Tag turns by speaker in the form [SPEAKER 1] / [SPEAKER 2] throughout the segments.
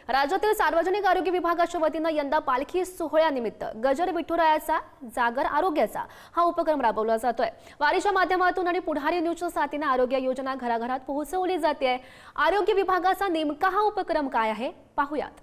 [SPEAKER 1] राज्यातील सार्वजनिक आरोग्य विभागाच्या वतीनं यंदा पालखी सोहळ्यानिमित्त गजर विठुरायाचा जागर आरोग्याचा हा उपक्रम राबवला जातोय। वारीच्या माध्यमातून आणि पुढारी न्यूजच्या साथीने आरोग्य योजना घराघरात पोहोचवली जाते। आरोग्य विभागाचा नेमका हा उपक्रम काय आहे पाहूयात।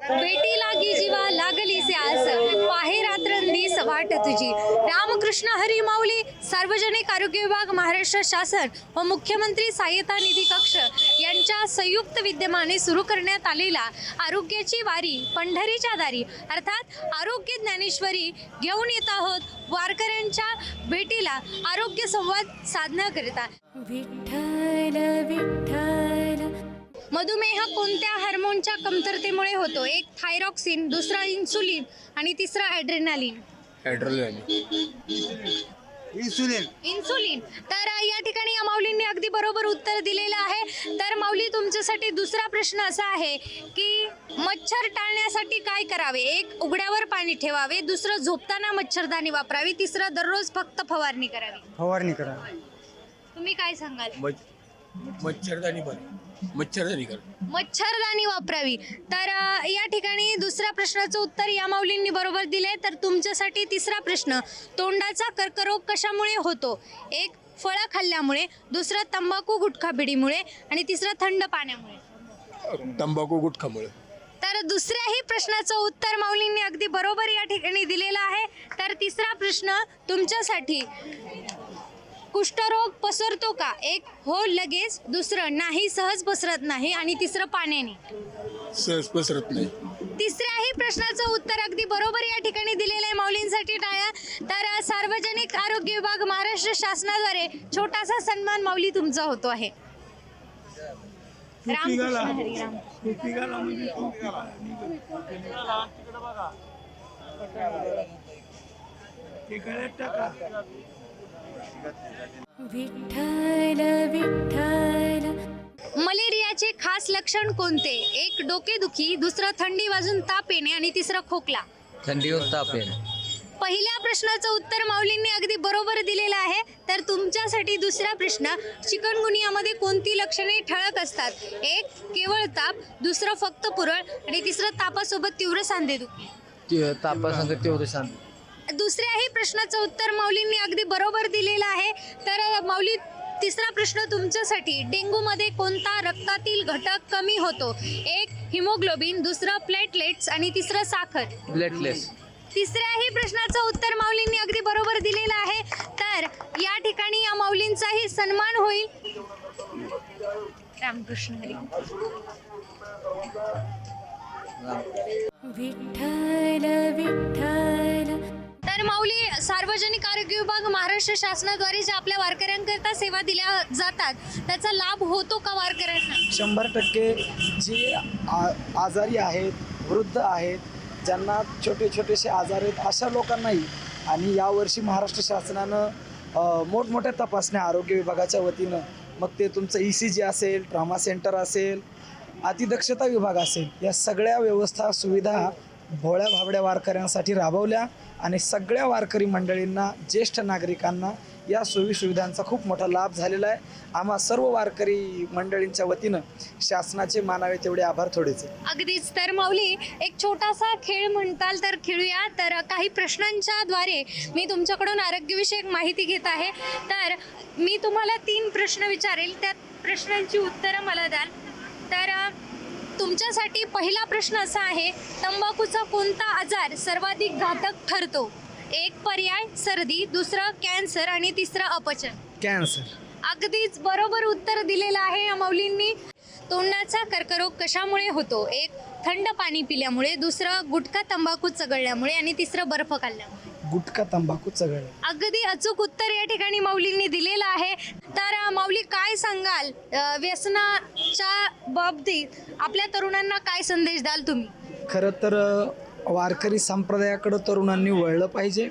[SPEAKER 2] बेटी लागी जीवा लागली से आस पाहे रात्रंदिवस वाट तुझी। रामकृष्ण हरी माऊली सार्वजनिक आरोग्य विभाग महाराष्ट्र शासन व मुख्यमंत्री सहाय्यता निधी कक्ष यांच्या संयुक्त विद्यमाने सुरू करण्यात आलेला आरोग्याची वारी पंढरीच्या दारी अर्थात आरोग्य ज्ञानेश्वरी घेऊन येत आहोत वारकऱ्यांच्या भेटीला आरोग्य संवाद साधण्याकरिता। विठ्ठल विठ्ठल मधुमेह कोणत्या हार्मोनच्या कमतरतेमुळे होतो? एक थायरॉक्सिन, दुसरा इन्सुलिन आणि तिसरा ॲड्रेनालिन। इन्सुलिन। तर या ठिकाणी या माऊलींनी अगदी बरोबर उत्तर दिलेलं आहे। तर माऊली तुमच्यासाठी दुसरा प्रश्न असा आहे की मच्छर टाळण्यासाठी काय करावे? एक उघड्यावर पाणी ठेवावे, दुसरं झोपताना मच्छरदाणी वापरावी, तिसरं दररोज फक्त फवारणी करावी। तुम्ही काय सांगाल? मच्छरदाणी वापरावी। तर या ठिकाणी दुसऱ्या प्रश्नाचं उत्तर या माऊलींनी बरोबर दिले। तर तुमच्यासाठी तिसरा प्रश्न, तोंडाचा कर्करोग कशामुळे होतो? एक फळं खाल्ल्यामुळे, दुसरा तंबाखू गुटखा बिडीमुळे आणि तिसरा थंड पाण्यामुळे।
[SPEAKER 3] तंबाखू गुटखामुळे।
[SPEAKER 2] तर दुसऱ्याही प्रश्नाचं उत्तर माऊलींनी अगदी बरोबर या ठिकाणी दिलेलं आहे। तर तिसरा प्रश्न तुमच्यासाठी, कुष्ठरोग पसरतो का? एक हो लगेच, दुसरं नाही सहज पसरत नाही आणि तिसरं पाण्याने
[SPEAKER 3] सहज पसरत नाही।
[SPEAKER 2] तिसऱ्याही प्रश्नाचं उत्तर अगदी बरोबर या ठिकाणी दिलेलं आहे। माऊलींसाठी टाळ्या। तर सार्वजनिक आरोग्य विभाग महाराष्ट्र शासनाद्वारे छोटासा सन्मान माऊली तुमचा होतो आहे। रामकृष्ण हरी राम। विठ्ठल विठ्ठल मलेरियाचे खास लक्षण कोणते? एक डोकेदुखी, दुसरं थंडी वाजून ताप येणे आणि तिसरं खोकला।
[SPEAKER 4] थंडी व ताप येणे।
[SPEAKER 2] पहिल्या प्रश्नाचं उत्तर माऊलींनी अगदी बरोबर दिलेलं आहे। तर तुमच्यासाठी दुसरा प्रश्न, चिकनगुनियामध्ये कोणती लक्षणे ठळक असतात? एक केवळ ताप, दुसरं फक्त पुरळ आणि तिसरं तापासोबत तीव्र सांधेदुखी।
[SPEAKER 4] तापासंग तीव्र सांधे।
[SPEAKER 2] दुसऱ्याही प्रश्नाचं उत्तर माऊलींनी अगदी बरोबर दिलेलं आहे। तर माऊली तिसरा प्रश्न तुमच्यासाठी, डेंग्यूमध्ये कोणता रक्तातील घटक कमी होतो? एक हिमोग्लोबिन, दुसरं प्लेटलेट्स आणि तिसरं साखर।
[SPEAKER 4] प्लेटलेट्स।
[SPEAKER 2] तिसऱ्याही प्रश्नाचं उत्तर माऊलींनी अगदी बरोबर दिलेलं आहे। तर या ठिकाणी या माऊलींचाही सन्मान होईल। रामकृष्ण हरी। विठ्ठल विठ्ठल। तर माऊली सार्वजनिक आरोग्य विभाग महाराष्ट्र शासनाद्वारे जे आपल्या वारकऱ्यांकरता सेवा दिल्या जातात त्याचा लाभ होतो का वारकऱ्यांना?
[SPEAKER 5] 100% जे आजारी आहेत, वृद्ध आहेत, ज्यांना छोटे छोटेसे आजार आहेत अशा लोकांनाही, आणि यावर्षी महाराष्ट्र शासनानं मोठमोठ्या तपासण्या आरोग्य विभागाच्या वतीनं, मग ते तुमचं ECG असेल, ट्रॉमा सेंटर असेल, अतिदक्षता विभाग असेल, या सगळ्या व्यवस्था सुविधा भोळ्या भाबड्या वारकऱ्यांसाठी राबवल्या आणि सगळ्या वारकरी मंडळींना, ज्येष्ठ नागरिकांना या सोयीसुविधांचा खूप मोठा लाभ झालेला आहे। आम्हा सर्व वारकरी मंडळींच्या वतीनं शासनाचे मानावे तेवढे आभार थोडेच।
[SPEAKER 2] अगदीच। तर माऊली एक छोटासा खेळ म्हणताल तर खेळूया। तर काही प्रश्नांच्या द्वारे मी तुमच्याकडून आरोग्यविषयक माहिती घेत आहे। तर मी तुम्हाला 3 प्रश्न विचारेल, त्या प्रश्नांची उत्तरं मला द्याल। तर तुमच्यासाठी पहिला प्रश्न असा आहे, तंबाखूचा कोणता आजार सर्वाधिक घातक ठरतो? एक पर्याय सर्दी, दुसरं कॅन्सर आणि तिसरं अपचन।
[SPEAKER 5] कॅन्सर।
[SPEAKER 2] अगदीच बरोबर उत्तर दिलेलं आहे या माऊलींनी। तोंडाचा कर्करोग कशामुळे होतो? एक थंड पाणी पिल्यामुळे, दुसरं गुटखा तंबाखू चगळल्यामुळे आणि तिसरं बर्फ खाल्ल्यामुळे।
[SPEAKER 5] गुटखा तंबाखू चगळणे।
[SPEAKER 2] अगदी अचूक उत्तर या ठिकाणी माऊलींनी दिलेलं आहे। तर माऊली काय सांगाल, व्यसनाच्या बाबतीत आपल्या तरुणांना काय संदेश द्याल तुम्ही?
[SPEAKER 5] खरं तर वारकरी संप्रदायाकडं तरुणांनी वळलं पाहिजे।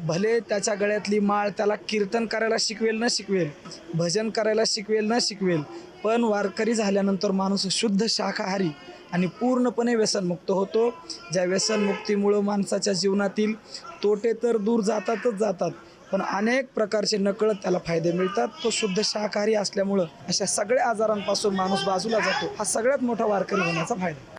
[SPEAKER 5] भले त्याच्या गळ्यातली माळ त्याला कीर्तन करायला शिकवेल न शिकवेल, भजन करायला शिकवेल न शिकवेल, पण वारकरी झाल्यानंतर माणूस शुद्ध शाकाहारी आणि पूर्णपणे व्यसनमुक्त होतो। ज्या व्यसनमुक्तीमुळं माणसाच्या जीवनातील तोटे तर दूर जातातच जातात, पण अनेक प्रकारचे नकळत त्याला फायदे मिळतात. तो शुद्ध शाकाहारी असल्यामुळं अशा सगळ्या आजारांपासून माणूस बाजूला जातो. हा सगळ्यात मोठा वारकरी होण्याचा फायदा.